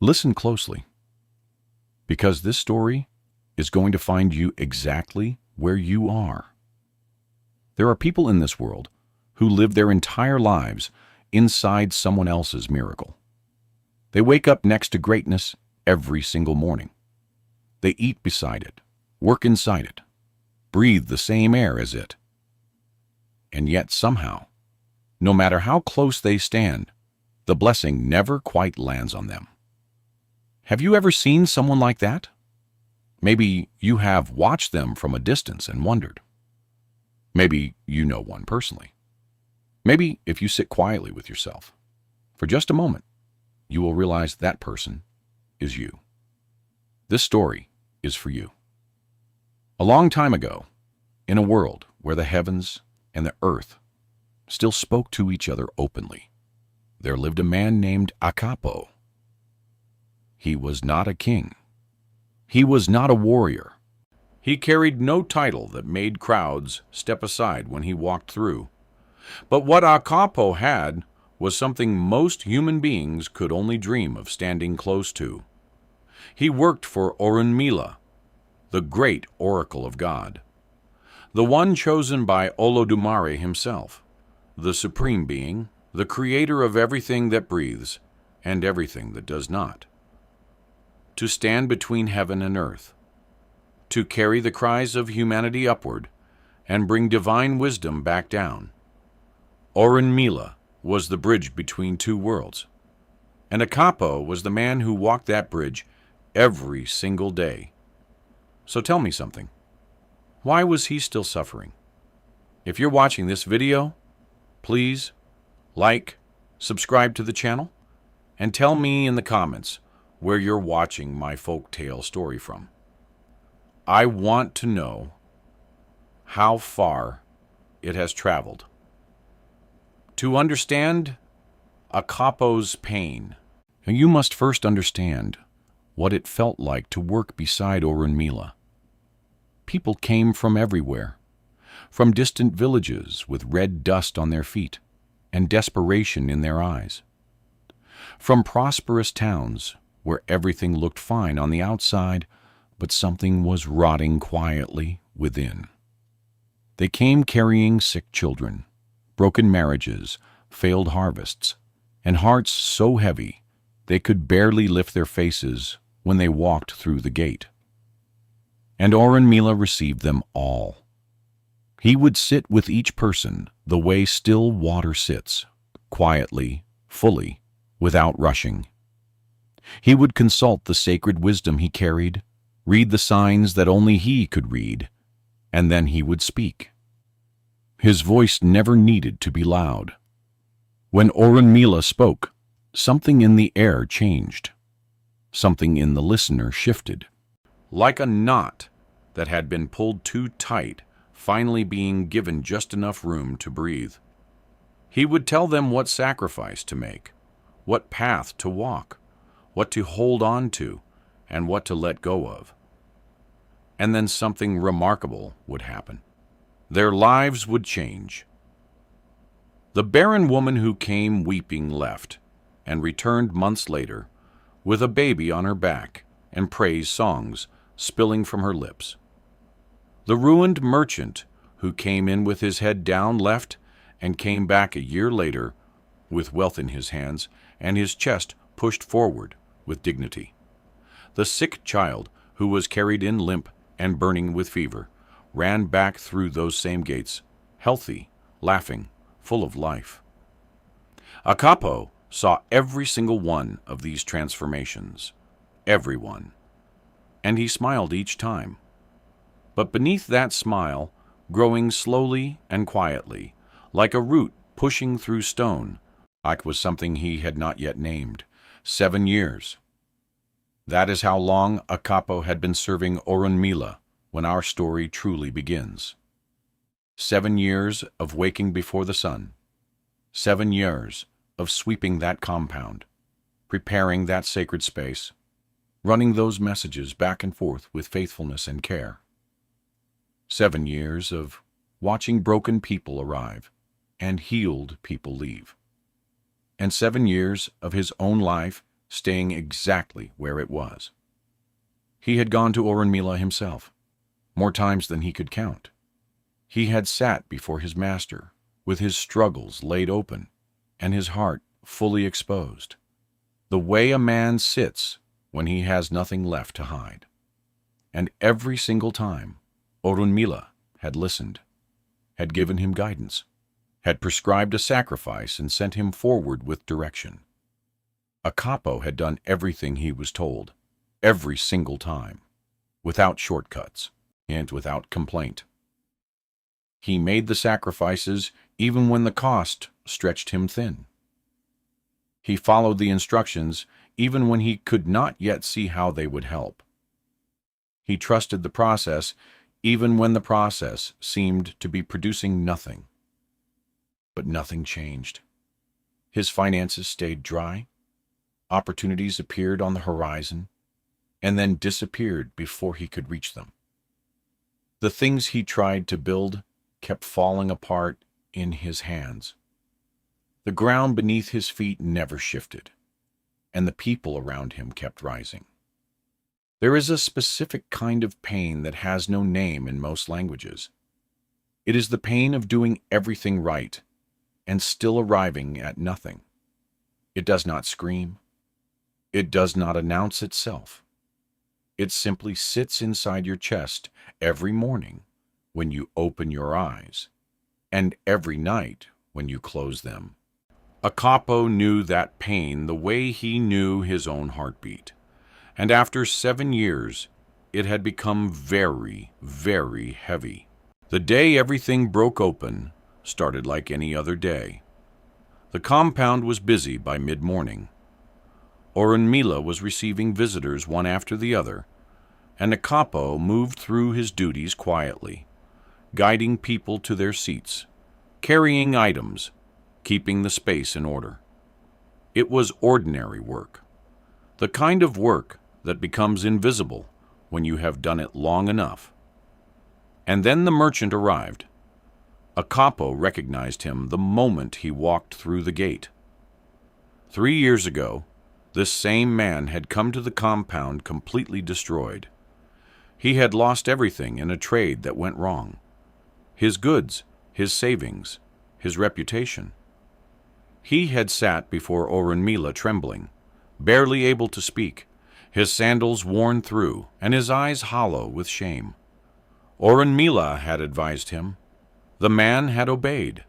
Listen closely, because this story is going to find you exactly where you are. There are people in this world who live their entire lives inside someone else's miracle. They wake up next to greatness every single morning. They eat beside it, work inside it, breathe the same air as it. And yet somehow, no matter how close they stand, the blessing never quite lands on them. Have you ever seen someone like that? Maybe you have watched them from a distance and wondered. Maybe you know one personally. Maybe if you sit quietly with yourself for just a moment, you will realize that person is you. This story is for you. A long time ago, in a world where the heavens and the earth still spoke to each other openly, there lived a man named Akapo. He was not a king. He was not a warrior. He carried no title that made crowds step aside when he walked through. But what Akapo had was something most human beings could only dream of standing close to. He worked for Orunmila, the great oracle of God, the one chosen by Olodumare himself, the supreme being, the creator of everything that breathes and everything that does not. To stand between heaven and earth, to carry the cries of humanity upward and bring divine wisdom back down. Orunmila was the bridge between two worlds, and Akapo was the man who walked that bridge every single day. So tell me something. Why was he still suffering? If you're watching this video, please like, subscribe to the channel, and tell me in the comments where you're watching my folktale story from. I want to know how far it has traveled. To understand Akapo's pain, you must first understand what it felt like to work beside Orunmila. People came from everywhere, from distant villages with red dust on their feet and desperation in their eyes, from prosperous towns where everything looked fine on the outside, but something was rotting quietly within. They came carrying sick children, broken marriages, failed harvests, and hearts so heavy they could barely lift their faces when they walked through the gate. And Orunmila received them all. He would sit with each person the way still water sits, quietly, fully, without rushing. He would consult the sacred wisdom he carried, read the signs that only he could read, and then he would speak. His voice never needed to be loud. When Orunmila spoke, something in the air changed. Something in the listener shifted, like a knot that had been pulled too tight, finally being given just enough room to breathe. He would tell them what sacrifice to make, what path to walk, what to hold on to, and what to let go of. And then something remarkable would happen. Their lives would change. The barren woman who came weeping left, and returned months later with a baby on her back and praise songs spilling from her lips. The ruined merchant who came in with his head down left and came back a year later with wealth in his hands and his chest pushed forward with dignity. The sick child who was carried in limp and burning with fever ran back through those same gates, healthy, laughing, full of life. Akapo saw every single one of these transformations, every one, and he smiled each time. But beneath that smile, growing slowly and quietly, like a root pushing through stone, was something he had not yet named. 7 years. That is how long Akapo had been serving Orunmila when our story truly begins. 7 years of waking before the sun. 7 years of sweeping that compound, preparing that sacred space, running those messages back and forth with faithfulness and care. 7 years of watching broken people arrive and healed people leave. And 7 years of his own life staying exactly where it was. He had gone to Orunmila himself, more times than he could count. He had sat before his master, with his struggles laid open, and his heart fully exposed, the way a man sits when he has nothing left to hide. And every single time, Orunmila had listened, had given him guidance, had prescribed a sacrifice and sent him forward with direction. Akapo had done everything he was told, every single time, without shortcuts and without complaint. He made the sacrifices even when the cost stretched him thin. He followed the instructions even when he could not yet see how they would help. He trusted the process even when the process seemed to be producing nothing. But nothing changed. His finances stayed dry, opportunities appeared on the horizon, and then disappeared before he could reach them. The things he tried to build kept falling apart in his hands. The ground beneath his feet never shifted, and the people around him kept rising. There is a specific kind of pain that has no name in most languages. It is the pain of doing everything right and still arriving at nothing. It does not scream. It does not announce itself. It simply sits inside your chest every morning when you open your eyes, and every night when you close them. Akapo knew that pain the way he knew his own heartbeat, and after 7 years, it had become very, very heavy. The day everything broke open started like any other day. The compound was busy by mid-morning. Orunmila was receiving visitors one after the other, and Akapo moved through his duties quietly, guiding people to their seats, carrying items, keeping the space in order. It was ordinary work, the kind of work that becomes invisible when you have done it long enough. And then the merchant arrived. Akapo recognized him the moment he walked through the gate. 3 years ago, this same man had come to the compound completely destroyed. He had lost everything in a trade that went wrong. His goods, his savings, his reputation. He had sat before Orunmila trembling, barely able to speak, his sandals worn through, and his eyes hollow with shame. Orunmila had advised him. The man had obeyed,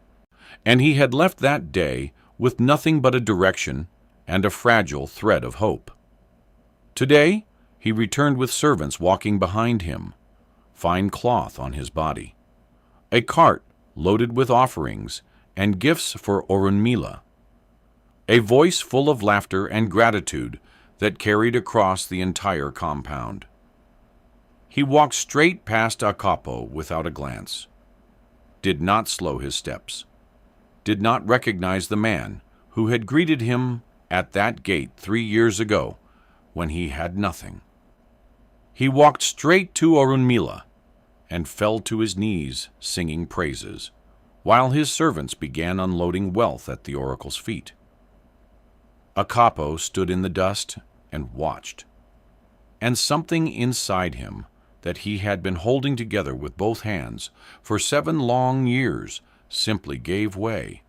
and he had left that day with nothing but a direction and a fragile thread of hope. Today, he returned with servants walking behind him, fine cloth on his body, a cart loaded with offerings and gifts for Orunmila, a voice full of laughter and gratitude that carried across the entire compound. He walked straight past Akapo without a glance, did not slow his steps, did not recognize the man who had greeted him at that gate 3 years ago when he had nothing. He walked straight to Orunmila and fell to his knees singing praises, while his servants began unloading wealth at the oracle's feet. Akapo stood in the dust and watched, and something inside him that he had been holding together with both hands for 7 long years simply gave way,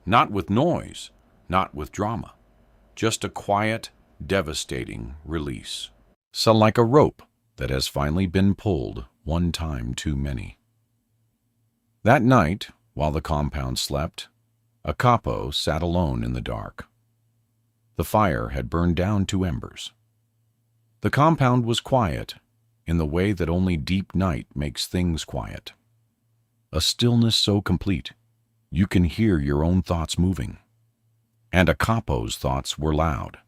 not with noise, not with drama, just a quiet, devastating release. So like a rope that has finally been pulled one time too many. That night, while the compound slept, Akapo sat alone in the dark. The fire had burned down to embers. The compound was quiet in the way that only deep night makes things quiet. A stillness so complete, you can hear your own thoughts moving. And Akapo's thoughts were loud.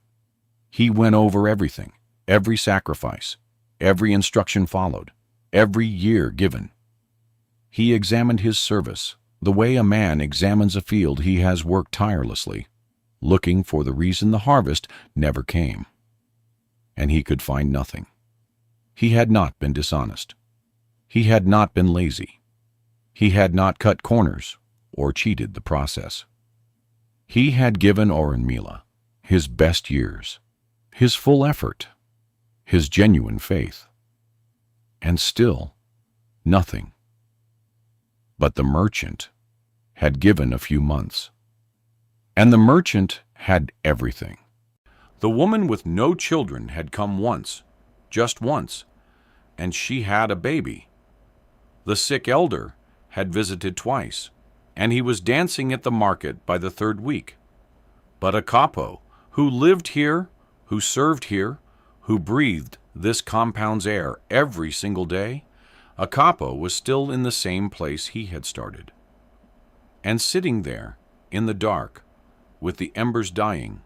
He went over everything, every sacrifice, every instruction followed, every year given. He examined his service, the way a man examines a field he has worked tirelessly, looking for the reason the harvest never came. And he could find nothing. He had not been dishonest. He had not been lazy. He had not cut corners or cheated the process. He had given Orunmila his best years, his full effort, his genuine faith. And still, nothing. But the merchant had given a few months. And the merchant had everything. The woman with no children had come once, just once, and she had a baby. The sick elder had visited twice, and he was dancing at the market by the third week. But a capo, who lived here, who served here, who breathed this compound's air every single day, a capo was still in the same place he had started. And sitting there, in the dark, with the embers dying,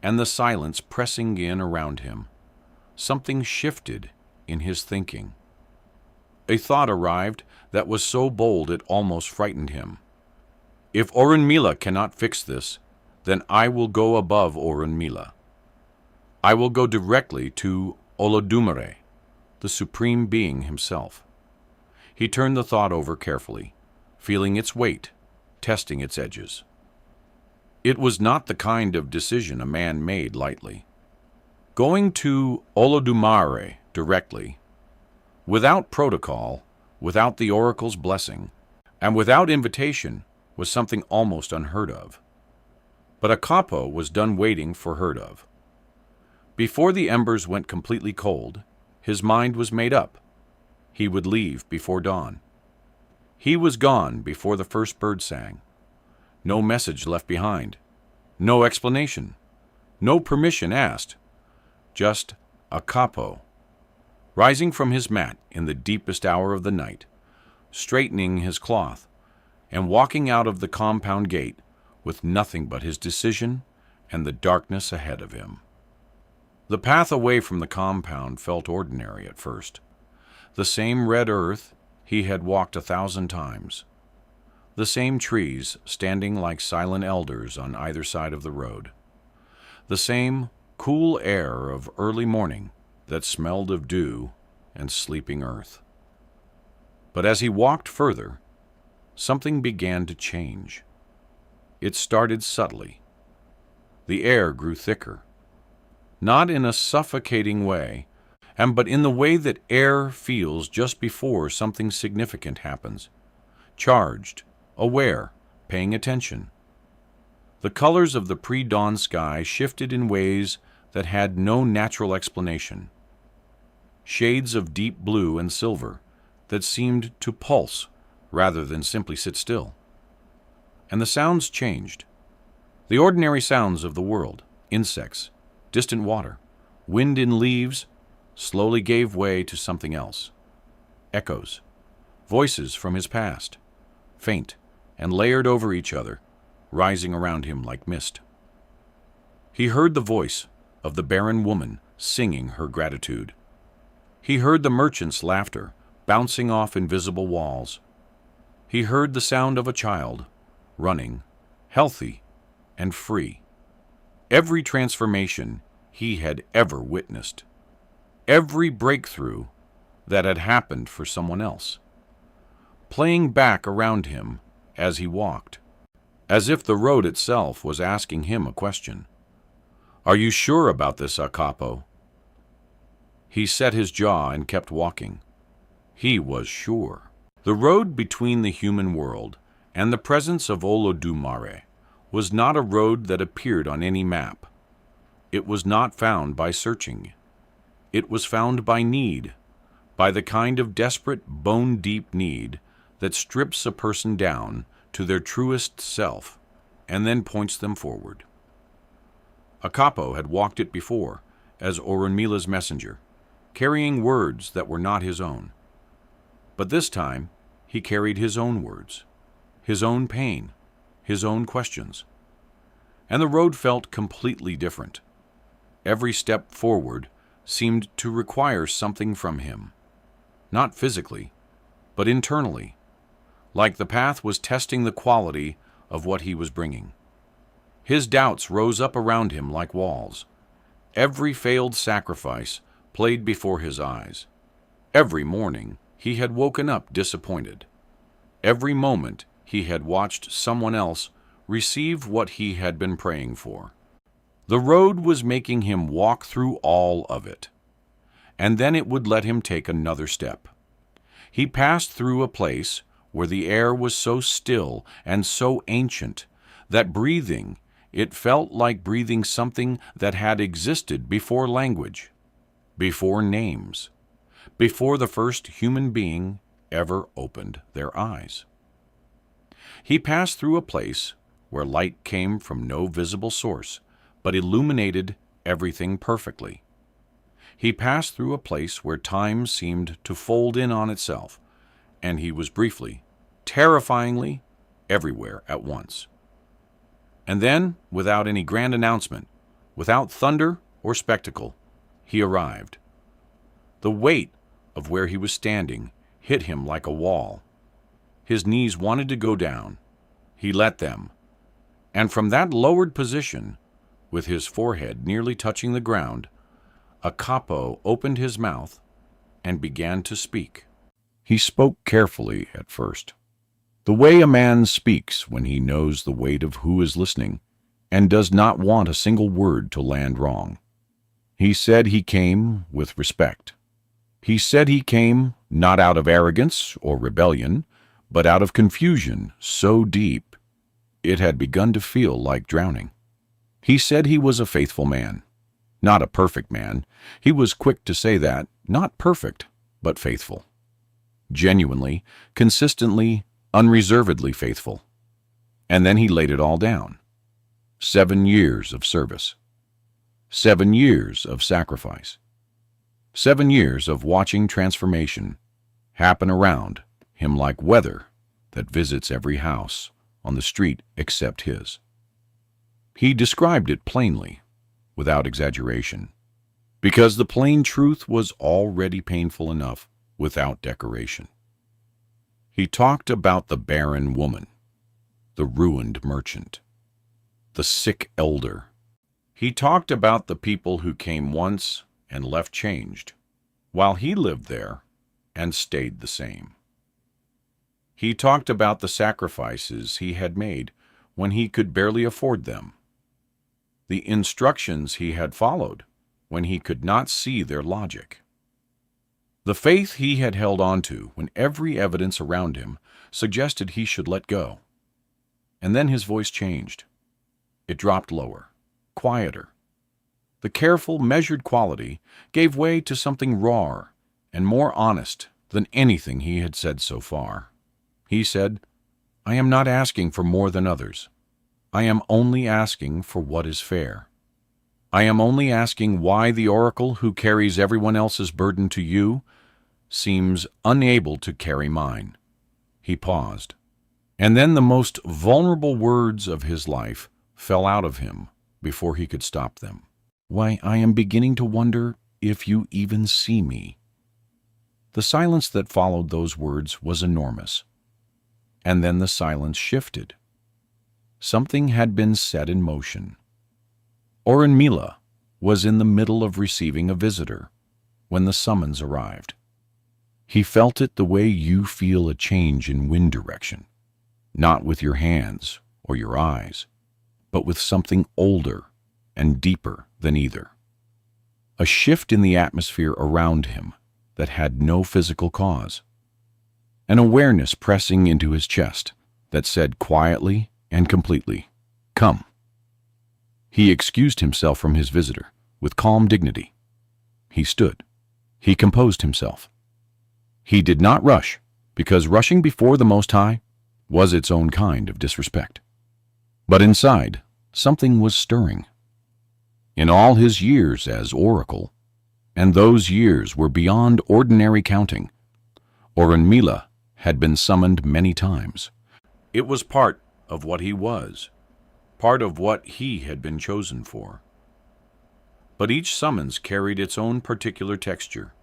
and the silence pressing in around him, something shifted in his thinking. A thought arrived that was so bold it almost frightened him. If Orunmila cannot fix this, then I will go above Orunmila. I will go directly to Olodumare, the Supreme Being himself. He turned the thought over carefully, feeling its weight, testing its edges. It was not the kind of decision a man made lightly. Going to Olodumare directly, without protocol, without the oracle's blessing, and without invitation, was something almost unheard of. But a capo was done waiting for heard of. Before the embers went completely cold, his mind was made up. He would leave before dawn. He was gone before the first bird sang. No message left behind. No explanation. No permission asked. Just a capo, rising from his mat in the deepest hour of the night, straightening his cloth, and walking out of the compound gate with nothing but his decision and the darkness ahead of him. The path away from the compound felt ordinary at first. The same red earth he had walked 1,000 times. The same trees standing like silent elders on either side of the road. The same cool air of early morning that smelled of dew and sleeping earth. But as he walked further, something began to change. It started subtly. The air grew thicker, not in a suffocating way, but in the way that air feels just before something significant happens, charged, aware, paying attention. The colors of the pre-dawn sky shifted in ways that had no natural explanation. Shades of deep blue and silver that seemed to pulse rather than simply sit still. And the sounds changed. The ordinary sounds of the world, insects, distant water, wind in leaves, slowly gave way to something else. Echoes, voices from his past, faint and layered over each other, rising around him like mist. He heard the voice of the barren woman singing her gratitude. He heard the merchant's laughter bouncing off invisible walls. He heard the sound of a child, running, healthy and free. Every transformation he had ever witnessed. Every breakthrough that had happened for someone else. Playing back around him as he walked, as if the road itself was asking him a question. Are you sure about this, Capo? He set his jaw and kept walking. He was sure. The road between the human world and the presence of Olodumare was not a road that appeared on any map. It was not found by searching. It was found by need, by the kind of desperate, bone-deep need that strips a person down to their truest self and then points them forward. A capo had walked it before as Orunmila's messenger, carrying words that were not his own. But this time he carried his own words, his own pain, his own questions. And the road felt completely different. Every step forward seemed to require something from him, not physically, but internally, like the path was testing the quality of what he was bringing. His doubts rose up around him like walls. Every failed sacrifice played before his eyes. Every morning he had woken up disappointed. Every moment he had watched someone else receive what he had been praying for. The road was making him walk through all of it, and then it would let him take another step. He passed through a place where the air was so still and so ancient that breathing, it felt like breathing something that had existed before language, before names, before the first human being ever opened their eyes. He passed through a place where light came from no visible source, but illuminated everything perfectly. He passed through a place where time seemed to fold in on itself, and he was briefly, terrifyingly, everywhere at once. And then, without any grand announcement, without thunder or spectacle, he arrived. The weight of where he was standing hit him like a wall. His knees wanted to go down. He let them, and from that lowered position, with his forehead nearly touching the ground, a capo opened his mouth and began to speak. He spoke carefully at first, the way a man speaks when he knows the weight of who is listening and does not want a single word to land wrong. He said he came with respect. He said he came not out of arrogance or rebellion, but out of confusion so deep it had begun to feel like drowning. He said he was a faithful man, not a perfect man. He was quick to say that, not perfect, but faithful. Genuinely, consistently, unreservedly faithful. And then he laid it all down. 7 years of service. 7 years of sacrifice. 7 years of watching transformation happen around him like weather that visits every house on the street except his. He described it plainly, without exaggeration, because the plain truth was already painful enough without decoration. He talked about the barren woman, the ruined merchant, the sick elder. He talked about the people who came once and left changed, while he lived there and stayed the same. He talked about the sacrifices he had made when he could barely afford them, the instructions he had followed when he could not see their logic, the faith he had held on to when every evidence around him suggested he should let go. And then his voice changed. It dropped lower, quieter. The careful, measured quality gave way to something rawer and more honest than anything he had said so far. He said, "I am not asking for more than others. I am only asking for what is fair. I am only asking why the oracle who carries everyone else's burden to you seems unable to carry mine." He paused, and then the most vulnerable words of his life fell out of him before he could stop them. "Why, I am beginning to wonder if you even see me." The silence that followed those words was enormous. And then the silence shifted. Something had been set in motion. Orunmila was in the middle of receiving a visitor when the summons arrived. He felt it the way you feel a change in wind direction, not with your hands or your eyes, but with something older and deeper than either. A shift in the atmosphere around him that had no physical cause. An awareness pressing into his chest that said quietly and completely, "Come." He excused himself from his visitor with calm dignity. He stood. He composed himself. He did not rush, because rushing before the Most High was its own kind of disrespect. But inside, something was stirring. In all his years as oracle, and those years were beyond ordinary counting, Orunmila had been summoned many times. It was part of what he was, part of what he had been chosen for. But each summons carried its own particular texture.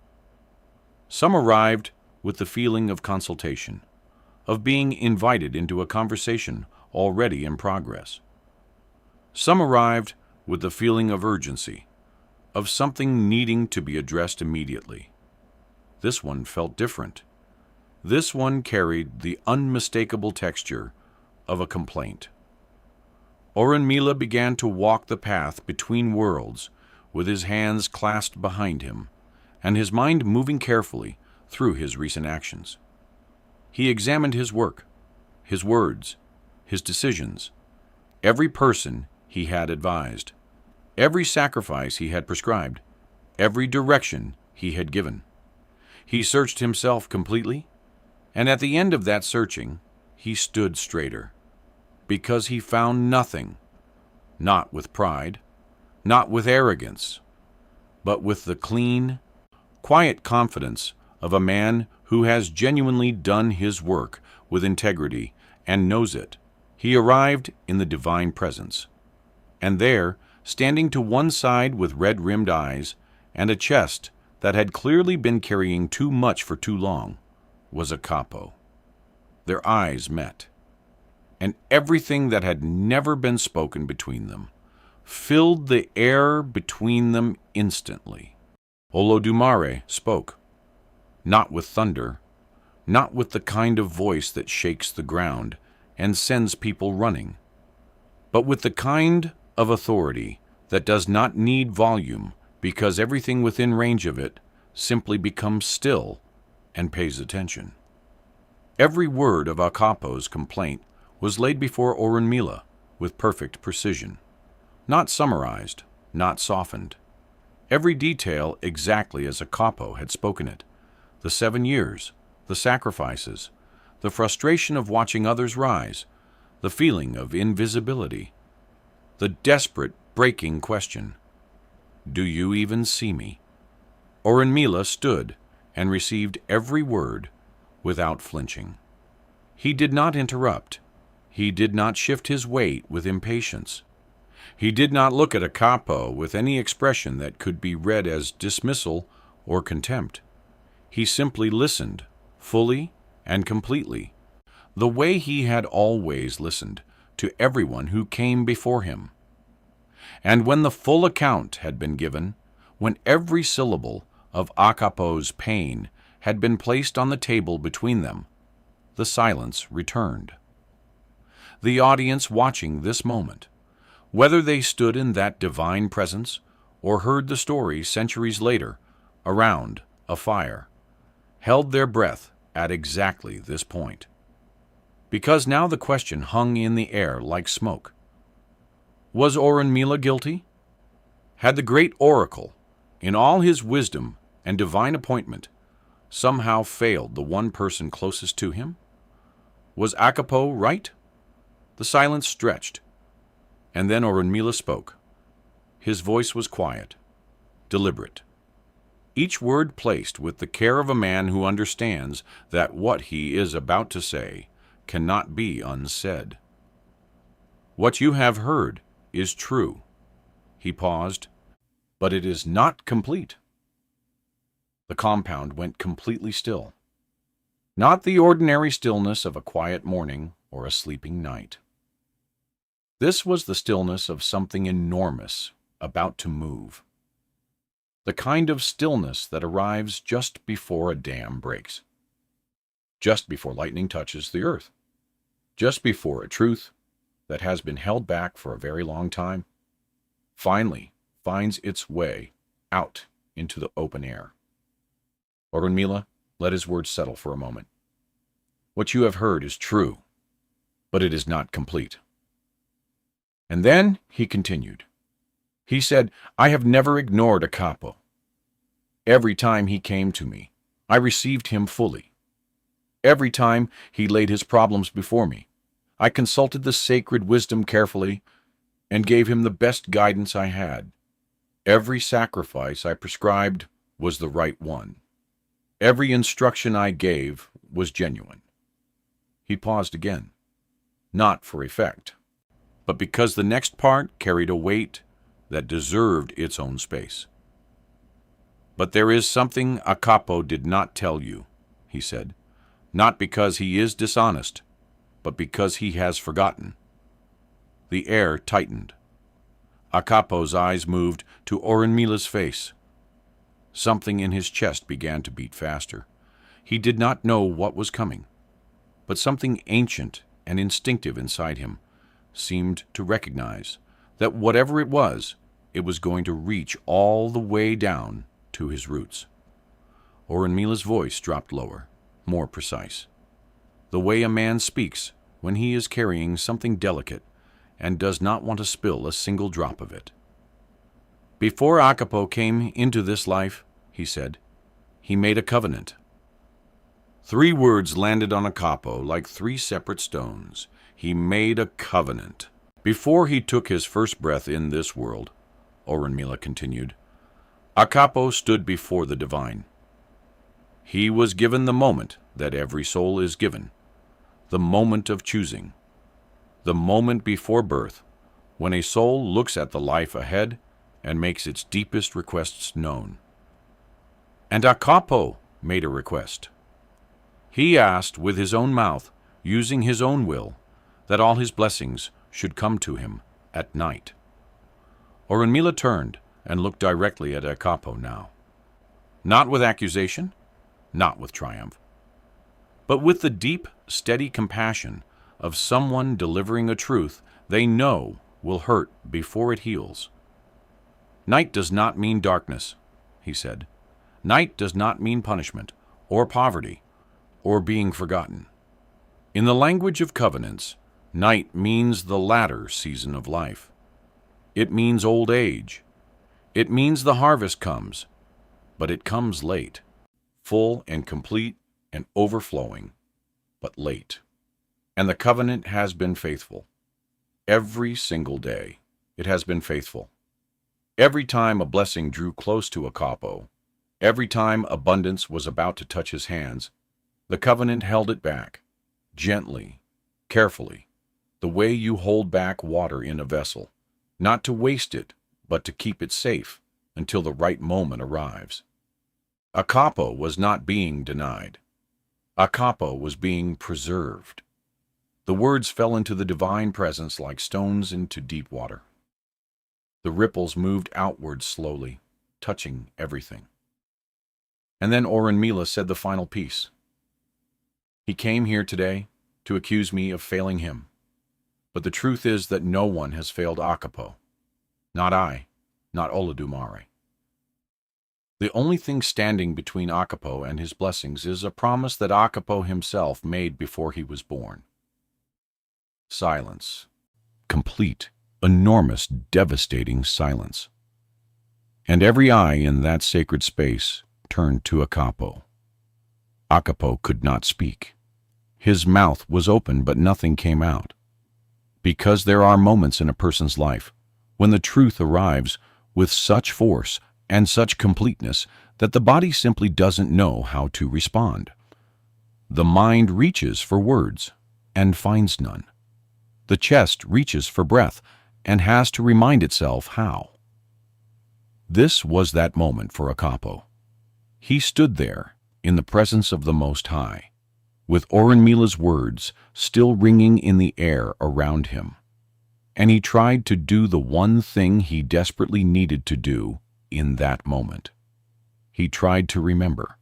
Some arrived with the feeling of consultation, of being invited into a conversation already in progress. Some arrived with the feeling of urgency, of something needing to be addressed immediately. This one felt different. This one carried the unmistakable texture of a complaint. Orunmila began to walk the path between worlds with his hands clasped behind him and his mind moving carefully through his recent actions. He examined his work, his words, his decisions, every person he had advised, every sacrifice he had prescribed, every direction he had given. He searched himself completely, and at the end of that searching, he stood straighter, because he found nothing, not with pride, not with arrogance, but with the clean, quiet confidence of a man who has genuinely done his work with integrity and knows it. He arrived in the divine presence, and there, standing to one side with red-rimmed eyes and a chest that had clearly been carrying too much for too long, was a capo. Their eyes met, and everything that had never been spoken between them filled the air between them instantly. Olodumare spoke, not with thunder, not with the kind of voice that shakes the ground and sends people running, but with the kind of authority that does not need volume because everything within range of it simply becomes still and pays attention. Every word of Akapo's complaint was laid before Orunmila with perfect precision, not summarized, not softened. Every detail exactly as Akapo had spoken it: the 7 years, the sacrifices, the frustration of watching others rise, the feeling of invisibility, the desperate, breaking question, "Do you even see me?" Orunmila stood and received every word without flinching. He did not interrupt. He did not shift his weight with impatience. He did not look at Akapo with any expression that could be read as dismissal or contempt. He simply listened, fully and completely, the way he had always listened to everyone who came before him. And when the full account had been given, when every syllable of Akapo's pain had been placed on the table between them, the silence returned. The audience watching this moment, whether they stood in that divine presence or heard the story centuries later around a fire, held their breath at exactly this point. Because now the question hung in the air like smoke. Was Orunmila guilty? Had the great oracle, in all his wisdom and divine appointment, somehow failed the one person closest to him? Was Akapo right? The silence stretched, and then Orunmila spoke. His voice was quiet, deliberate, each word placed with the care of a man who understands that what he is about to say cannot be unsaid. "What you have heard is true." He paused, "but it is not complete." The compound went completely still. Not the ordinary stillness of a quiet morning or a sleeping night. This was the stillness of something enormous about to move. The kind of stillness that arrives just before a dam breaks, just before lightning touches the earth, just before a truth that has been held back for a very long time finally finds its way out into the open air. Orunmila let his words settle for a moment. "What you have heard is true, but it is not complete." And then he continued. He said, "I have never ignored Akapo. Every time he came to me, I received him fully. Every time he laid his problems before me, I consulted the sacred wisdom carefully and gave him the best guidance I had. Every sacrifice I prescribed was the right one. Every instruction I gave was genuine." He paused again, not for effect, but because the next part carried a weight that deserved its own space. "But there is something Akapo did not tell you," he said, "not because he is dishonest, but because he has forgotten." The air tightened. Akapo's eyes moved to Orunmila's face. Something in his chest began to beat faster. He did not know what was coming, but something ancient and instinctive inside him seemed to recognize that whatever it was going to reach all the way down to his roots. Orunmila's voice dropped lower, more precise. The way a man speaks when he is carrying something delicate and does not want to spill a single drop of it. Before Akapo came into this life, he said, he made a covenant. 3 words landed on Akapo like 3 separate stones. He made a covenant. Before he took his first breath in this world, Orunmila continued, Akapo stood before the divine. He was given the moment that every soul is given, the moment of choosing, the moment before birth, when a soul looks at the life ahead and makes its deepest requests known. And Akapo made a request. He asked with his own mouth, using his own will, that all his blessings should come to him at night. Orunmila turned and looked directly at Akapo now. Not with accusation, not with triumph, but with the deep, steady compassion of someone delivering a truth they know will hurt before it heals. Night does not mean darkness, he said. Night does not mean punishment, or poverty, or being forgotten. In the language of covenants, night means the latter season of life. It means old age. It means the harvest comes, but it comes late, full and complete and overflowing, but late. And the covenant has been faithful. Every single day, it has been faithful. Every time a blessing drew close to Akapo, every time abundance was about to touch his hands, the covenant held it back, gently, carefully, the way you hold back water in a vessel, not to waste it, but to keep it safe until the right moment arrives. Akapo was not being denied. Akapo was being preserved. The words fell into the divine presence like stones into deep water. The ripples moved outward slowly, touching everything. And then Orunmila said the final piece. He came here today to accuse me of failing him. But the truth is that no one has failed Akapo. Not I, not Olodumare. The only thing standing between Akapo and his blessings is a promise that Akapo himself made before he was born. Silence. Complete, enormous, devastating silence. And every eye in that sacred space turned to Akapo. Akapo could not speak. His mouth was open, but nothing came out. Because there are moments in a person's life when the truth arrives with such force and such completeness that the body simply doesn't know how to respond. The mind reaches for words and finds none. The chest reaches for breath and has to remind itself how. This was that moment for Akapo. He stood there in the presence of the Most High, with Orunmila's words still ringing in the air around him. And he tried to do the one thing he desperately needed to do in that moment. He tried to remember.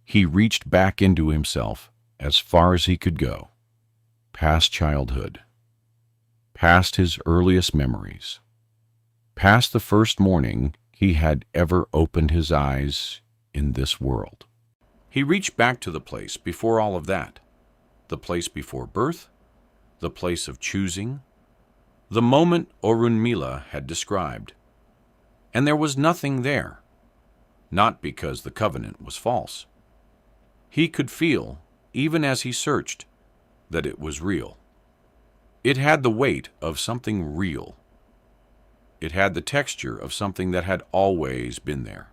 He reached back into himself as far as he could go, past childhood, past his earliest memories, past the first morning he had ever opened his eyes in this world. He reached back to the place before all of that, the place before birth, the place of choosing, the moment Orunmila had described. And there was nothing there, not because the covenant was false. He could feel, even as he searched, that it was real. It had the weight of something real. It had the texture of something that had always been there,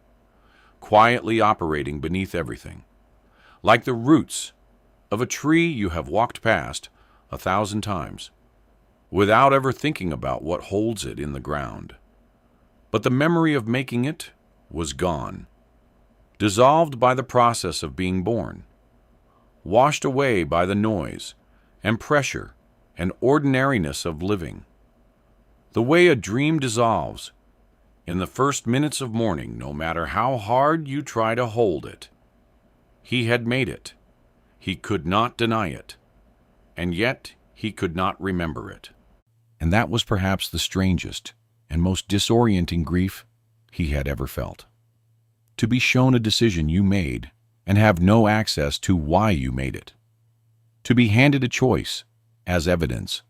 quietly operating beneath everything, like the roots of a tree you have walked past 1,000 times, without ever thinking about what holds it in the ground. But the memory of making it was gone, dissolved by the process of being born, washed away by the noise and pressure and ordinariness of living. The way a dream dissolves in the first minutes of morning, no matter how hard you try to hold it. He had made it. He could not deny it. And yet he could not remember it. and that was perhaps the strangest and most disorienting grief he had ever felt. To be shown a decision you made and have no access to why you made it. To be handed a choice as evidence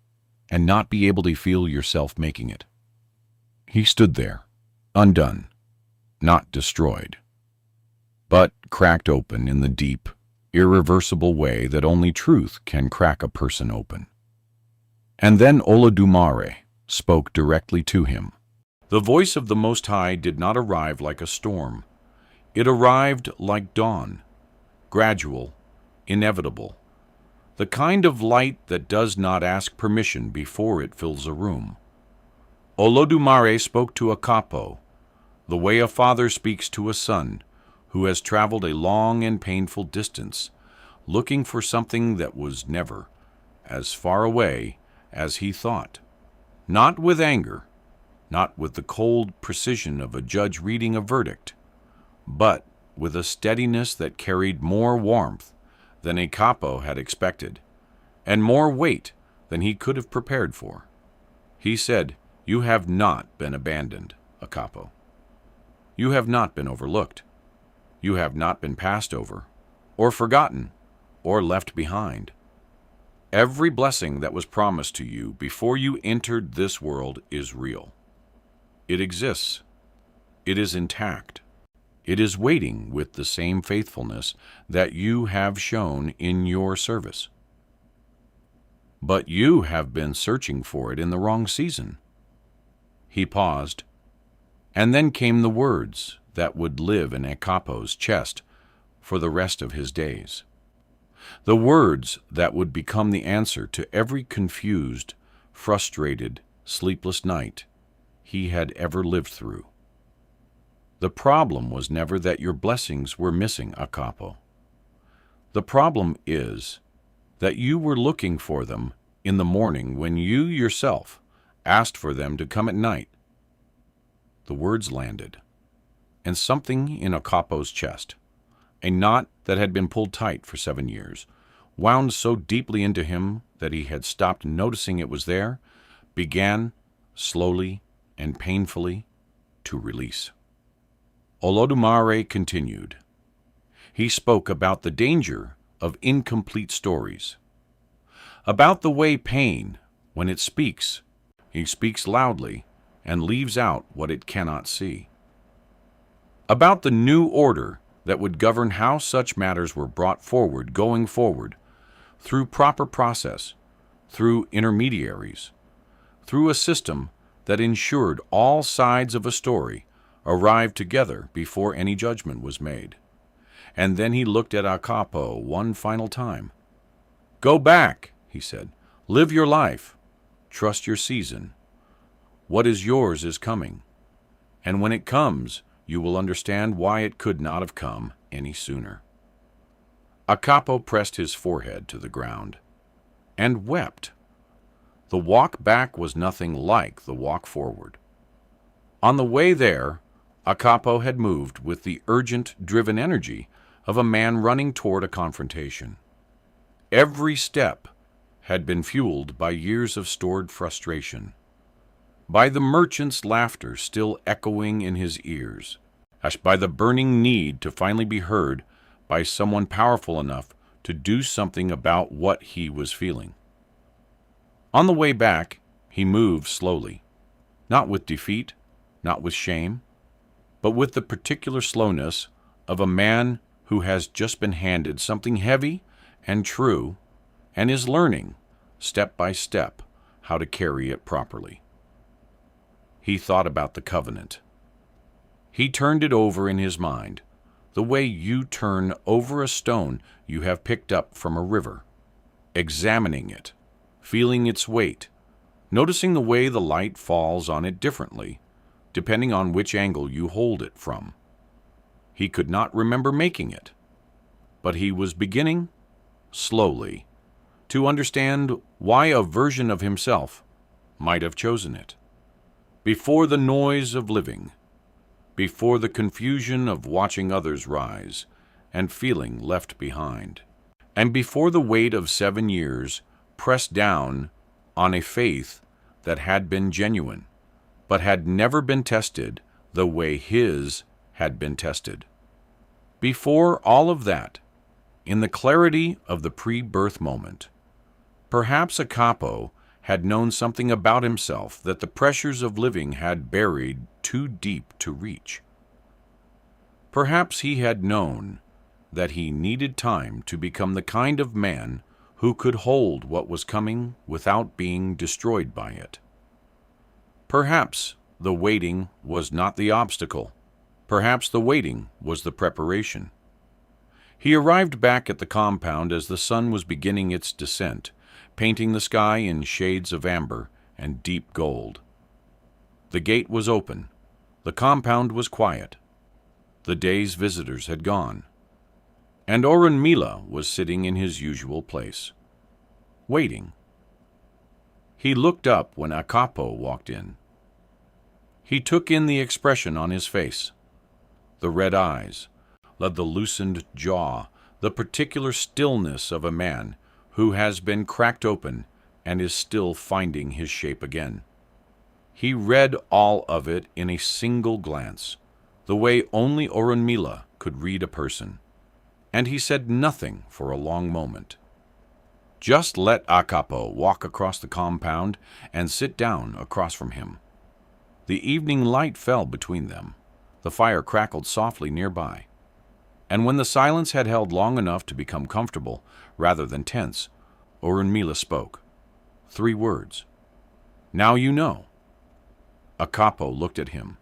and not be able to feel yourself making it. He stood there, undone, not destroyed, but cracked open in the deep, irreversible way that only truth can crack a person open. And then Olodumare spoke directly to him. The voice of the Most High did not arrive like a storm. It arrived like dawn, gradual, inevitable, the kind of light that does not ask permission before it fills a room. Olodumare spoke to Akapo, the way a father speaks to a son who has traveled a long and painful distance, looking for something that was never as far away as he thought. Not with anger, not with the cold precision of a judge reading a verdict, but with a steadiness that carried more warmth than Akapo had expected, and more weight than he could have prepared for. He said, "You have not been abandoned, Akapo. You have not been overlooked. You have not been passed over, or forgotten, or left behind. Every blessing that was promised to you before you entered this world is real. It exists. It is intact. It is waiting with the same faithfulness that you have shown in your service. But you have been searching for it in the wrong season." He paused, and then came the words that would live in Akapo's chest for the rest of his days. The words that would become the answer to every confused, frustrated, sleepless night he had ever lived through. The problem was never that your blessings were missing, Akapo. The problem is that you were looking for them in the morning when you yourself asked for them to come at night. The words landed, and something in Akapo's chest, a knot that had been pulled tight for 7 years, wound so deeply into him that he had stopped noticing it was there, began, slowly and painfully, to release. Olodumare continued. He spoke about the danger of incomplete stories, about the way pain, when it speaks, he speaks loudly and leaves out what it cannot see, about the new order that would govern how such matters were brought forward going forward, through proper process, through intermediaries, through a system that ensured all sides of a story arrived together before any judgment was made. And then he looked at Akapo one final time. "Go back," he said. "Live your life. Trust your season. What is yours is coming. And when it comes, you will understand why it could not have come any sooner." Akapo pressed his forehead to the ground and wept. The walk back was nothing like the walk forward. On the way there, Akapo had moved with the urgent, driven energy of a man running toward a confrontation. Every step had been fueled by years of stored frustration, by the merchant's laughter still echoing in his ears, by the burning need to finally be heard by someone powerful enough to do something about what he was feeling. On the way back, he moved slowly, not with defeat, not with shame, but with the particular slowness of a man who has just been handed something heavy and true and is learning, step by step, how to carry it properly. He thought about the covenant. He turned it over in his mind, the way you turn over a stone you have picked up from a river, examining it, feeling its weight, noticing the way the light falls on it differently, depending on which angle you hold it from. He could not remember making it, but he was beginning, slowly, to understand why a version of himself might have chosen it. Before the noise of living, before the confusion of watching others rise and feeling left behind, and before the weight of 7 years pressed down on a faith that had been genuine, but had never been tested the way his had been tested. Before all of that, in the clarity of the pre-birth moment, perhaps Akapo had known something about himself that the pressures of living had buried too deep to reach. Perhaps he had known that he needed time to become the kind of man who could hold what was coming without being destroyed by it. Perhaps the waiting was not the obstacle. Perhaps the waiting was the preparation. He arrived back at the compound as the sun was beginning its descent, painting the sky in shades of amber and deep gold. The gate was open. The compound was quiet. The day's visitors had gone. And Orunmila was sitting in his usual place, waiting. He looked up when Akapo walked in. He took in the expression on his face, the red eyes, the loosened jaw, the particular stillness of a man who has been cracked open and is still finding his shape again. He read all of it in a single glance, the way only Orunmila could read a person, and he said nothing for a long moment. Just let Akapo walk across the compound and sit down across from him. The evening light fell between them. The fire crackled softly nearby. And when the silence had held long enough to become comfortable rather than tense, Orunmila spoke. 3 words. "Now you know." Akapo looked at him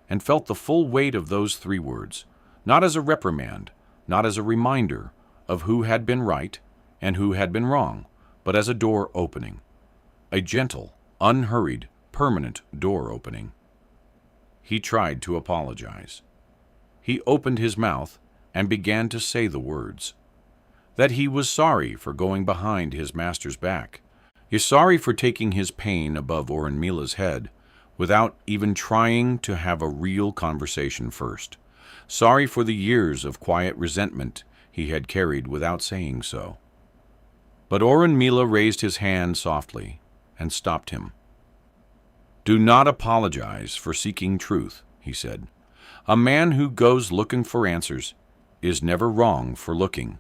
and felt the full weight of those 3 words, not as a reprimand, not as a reminder of who had been right and who had been wrong, but as a door opening, a gentle, unhurried, permanent door opening. He tried to apologize. He opened his mouth and began to say the words. That he was sorry for going behind his master's back. He was sorry for taking his pain above Orunmila's head without even trying to have a real conversation first. Sorry for the years of quiet resentment he had carried without saying so. But Orunmila raised his hand softly and stopped him. "Do not apologize for seeking truth," he said. "A man who goes looking for answers is never wrong for looking.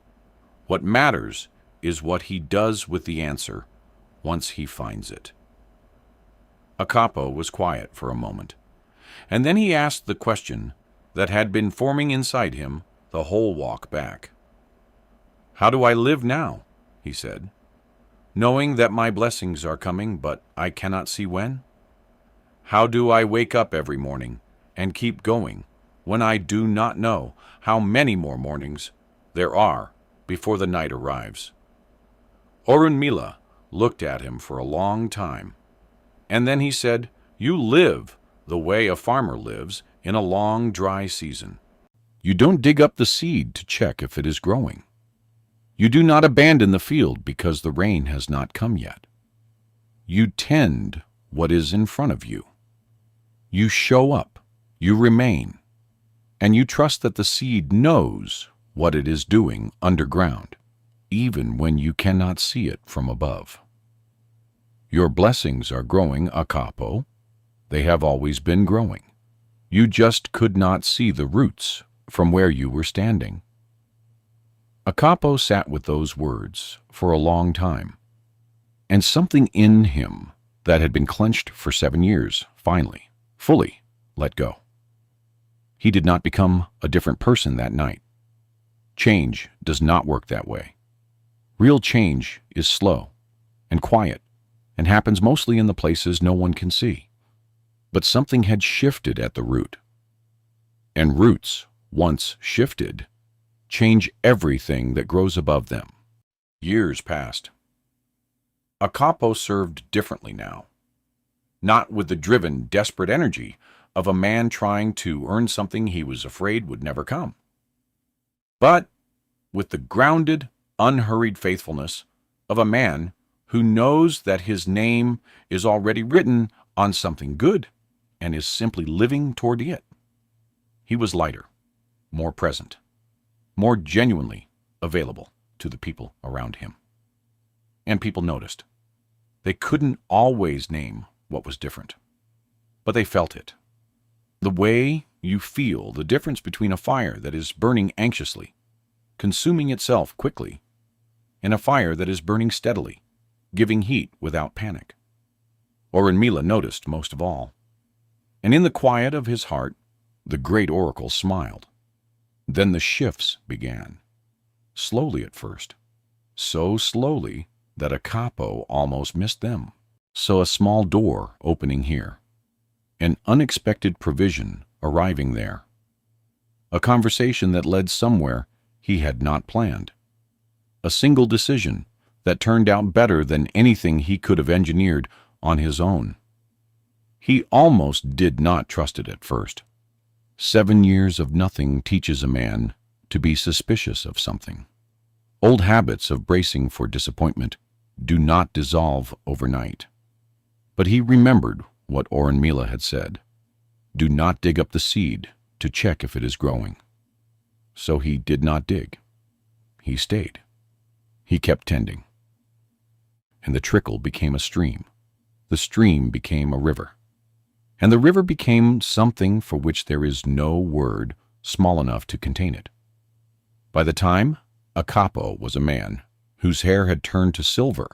What matters is what he does with the answer once he finds it." Akapo was quiet for a moment, and then he asked the question that had been forming inside him the whole walk back. "How do I live now?" he said, "knowing that my blessings are coming, but I cannot see when? How do I wake up every morning and keep going when I do not know how many more mornings there are before the night arrives?" Orunmila looked at him for a long time, and then he said, "You live the way a farmer lives in a long, dry season. You don't dig up the seed to check if it is growing. You do not abandon the field because the rain has not come yet. You tend what is in front of you. You show up, you remain, and you trust that the seed knows what it is doing underground, even when you cannot see it from above. Your blessings are growing, Akapo. They have always been growing. You just could not see the roots from where you were standing." Akapo sat with those words for a long time, and something in him that had been clenched for 7 years finally, fully let go. He did not become a different person that night. Change does not work that way. Real change is slow and quiet and happens mostly in the places no one can see. But something had shifted at the root. And roots, once shifted, change everything that grows above them. Years passed. Akapo served differently now. Not with the driven, desperate energy of a man trying to earn something he was afraid would never come, but with the grounded, unhurried faithfulness of a man who knows that his name is already written on something good and is simply living toward it. He was lighter, more present, more genuinely available to the people around him. And people noticed. They couldn't always name what was different. But they felt it. The way you feel the difference between a fire that is burning anxiously, consuming itself quickly, and a fire that is burning steadily, giving heat without panic. Orunmila noticed most of all. And in the quiet of his heart, the great oracle smiled. Then the shifts began. Slowly at first. So slowly that a capo almost missed them. So a small door opening here. An unexpected provision arriving there. A conversation that led somewhere he had not planned. A single decision that turned out better than anything he could have engineered on his own. He almost did not trust it at first. 7 years of nothing teaches a man to be suspicious of something. Old habits of bracing for disappointment do not dissolve overnight. But he remembered what Orunmila had said. Do not dig up the seed to check if it is growing. So he did not dig. He stayed. He kept tending. And the trickle became a stream. The stream became a river. And the river became something for which there is no word small enough to contain it. By the time a capo was a man whose hair had turned to silver,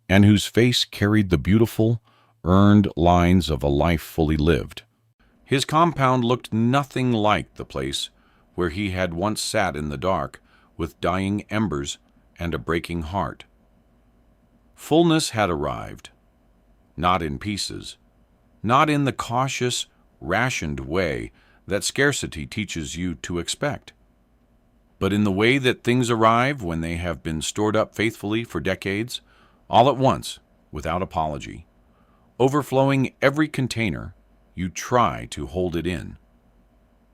and whose face carried the beautiful, earned lines of a life fully lived. His compound looked nothing like the place where he had once sat in the dark with dying embers and a breaking heart. Fullness had arrived, not in pieces, not in the cautious, rationed way that scarcity teaches you to expect, but in the way that things arrive when they have been stored up faithfully for decades, all at once, without apology, overflowing every container you try to hold it in.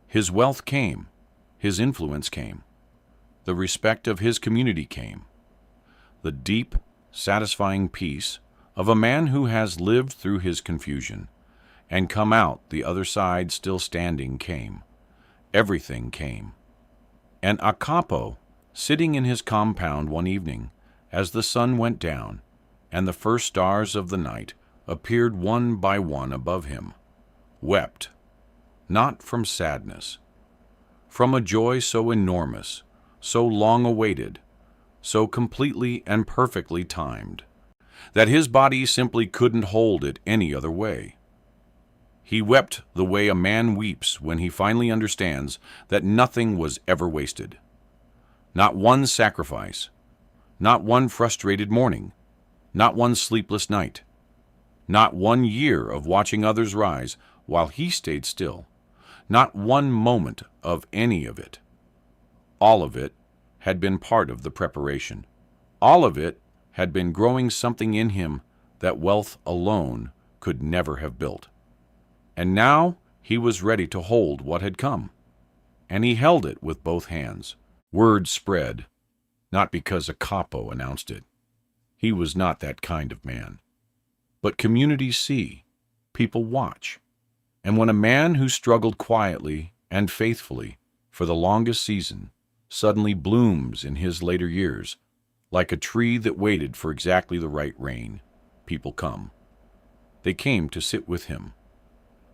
His wealth came, his influence came, the respect of his community came, the deep, satisfying peace of a man who has lived through his confusion and come out the other side still standing came. Everything came. And a capo, sitting in his compound one evening, as the sun went down, and the first stars of the night appeared one by one above him, wept, not from sadness, from a joy so enormous, so long awaited, so completely and perfectly timed, that his body simply couldn't hold it any other way. He wept the way a man weeps when he finally understands that nothing was ever wasted. Not one sacrifice, not one frustrated morning, not one sleepless night, not 1 year of watching others rise while he stayed still, not one moment of any of it. All of it had been part of the preparation. All of it had been growing something in him that wealth alone could never have built. And now he was ready to hold what had come, and he held it with both hands. Word spread, not because a capo announced it. He was not that kind of man. But communities see, people watch, and when a man who struggled quietly and faithfully for the longest season suddenly blooms in his later years, like a tree that waited for exactly the right rain, people come. They came to sit with him.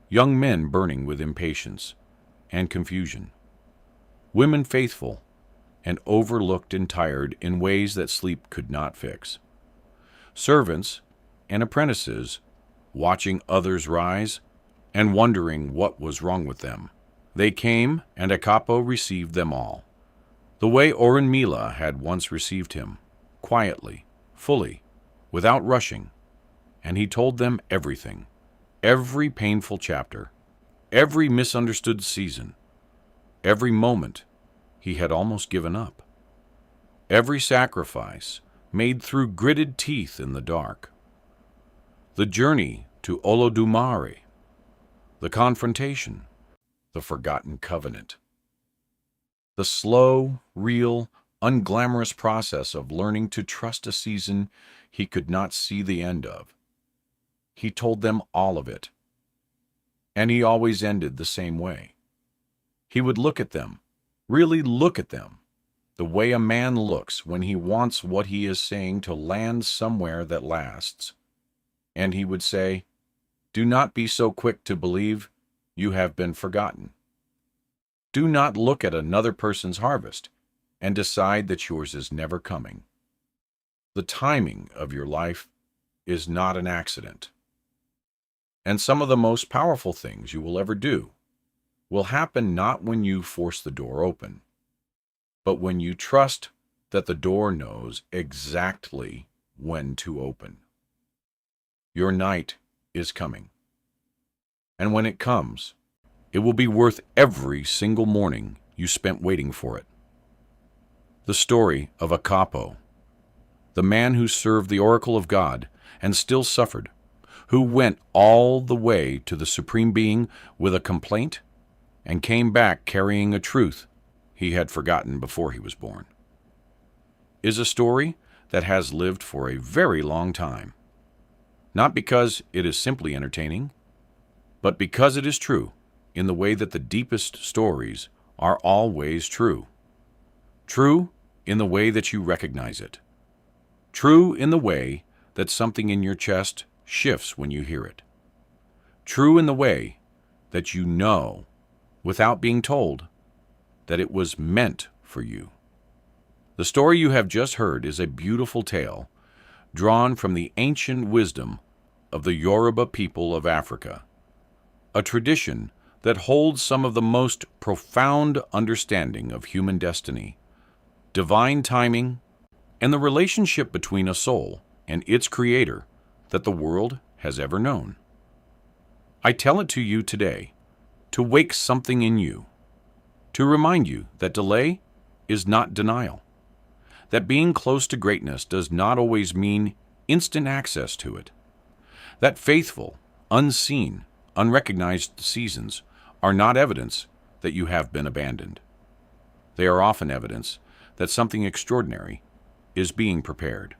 Young men burning with impatience and confusion. Women faithful and overlooked and tired in ways that sleep could not fix. Servants and apprentices watching others rise and wondering what was wrong with them. They came, and a capo received them all, the way Orunmila had once received him, quietly, fully, without rushing, and he told them everything. Every painful chapter, every misunderstood season, every moment he had almost given up, every sacrifice made through gritted teeth in the dark, the journey to Olodumare, the confrontation, the forgotten covenant, the slow, real, unglamorous process of learning to trust a season he could not see the end of. He told them all of it. And he always ended the same way. He would look at them, really look at them, the way a man looks when he wants what he is saying to land somewhere that lasts. And he would say, Do not be so quick to believe you have been forgotten. Do not look at another person's harvest and decide that yours is never coming. The timing of your life is not an accident. And some of the most powerful things you will ever do will happen not when you force the door open, but when you trust that the door knows exactly when to open. Your night is coming. And when it comes, it will be worth every single morning you spent waiting for it. The story of a capo, the man who served the oracle of God and still suffered, who went all the way to the Supreme Being with a complaint and came back carrying a truth he had forgotten before he was born, is a story that has lived for a very long time, not because it is simply entertaining, but because it is true in the way that the deepest stories are always true. True in the way that you recognize it. True in the way that something in your chest shifts when you hear it. True in the way that you know, without being told, that it was meant for you. The story you have just heard is a beautiful tale drawn from the ancient wisdom of the Yoruba people of Africa, a tradition that holds some of the most profound understanding of human destiny, divine timing, and the relationship between a soul and its creator that the world has ever known. I tell it to you today to wake something in you, to remind you that delay is not denial, that being close to greatness does not always mean instant access to it, that faithful, unseen, unrecognized seasons are not evidence that you have been abandoned. They are often evidence that something extraordinary is being prepared.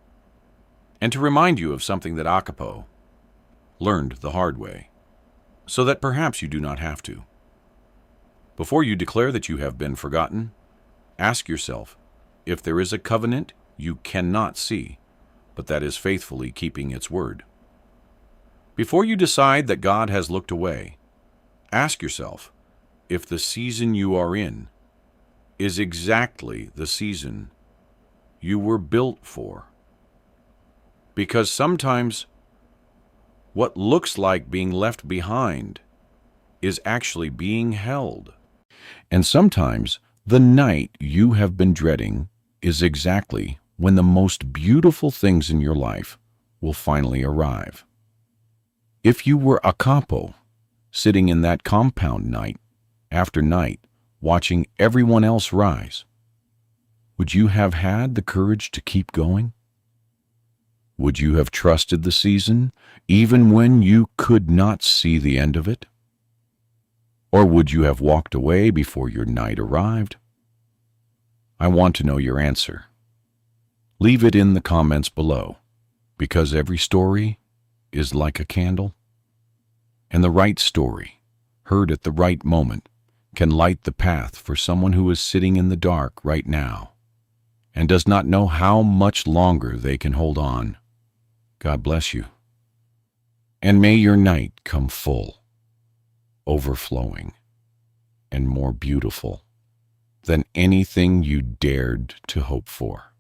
And to remind you of something that Akapo learned the hard way, so that perhaps you do not have to. Before you declare that you have been forgotten, ask yourself if there is a covenant you cannot see, but that is faithfully keeping its word. Before you decide that God has looked away, ask yourself if the season you are in is exactly the season you were built for. Because sometimes what looks like being left behind is actually being held. And sometimes the night you have been dreading is exactly when the most beautiful things in your life will finally arrive. If you were a capo, sitting in that compound night after night, watching everyone else rise, would you have had the courage to keep going? Would you have trusted the season, even when you could not see the end of it? Or would you have walked away before your night arrived? I want to know your answer. Leave it in the comments below, because every story is like a candle, and the right story, heard at the right moment, can light the path for someone who is sitting in the dark right now and does not know how much longer they can hold on. God bless you. And may your night come full, overflowing, and more beautiful than anything you dared to hope for.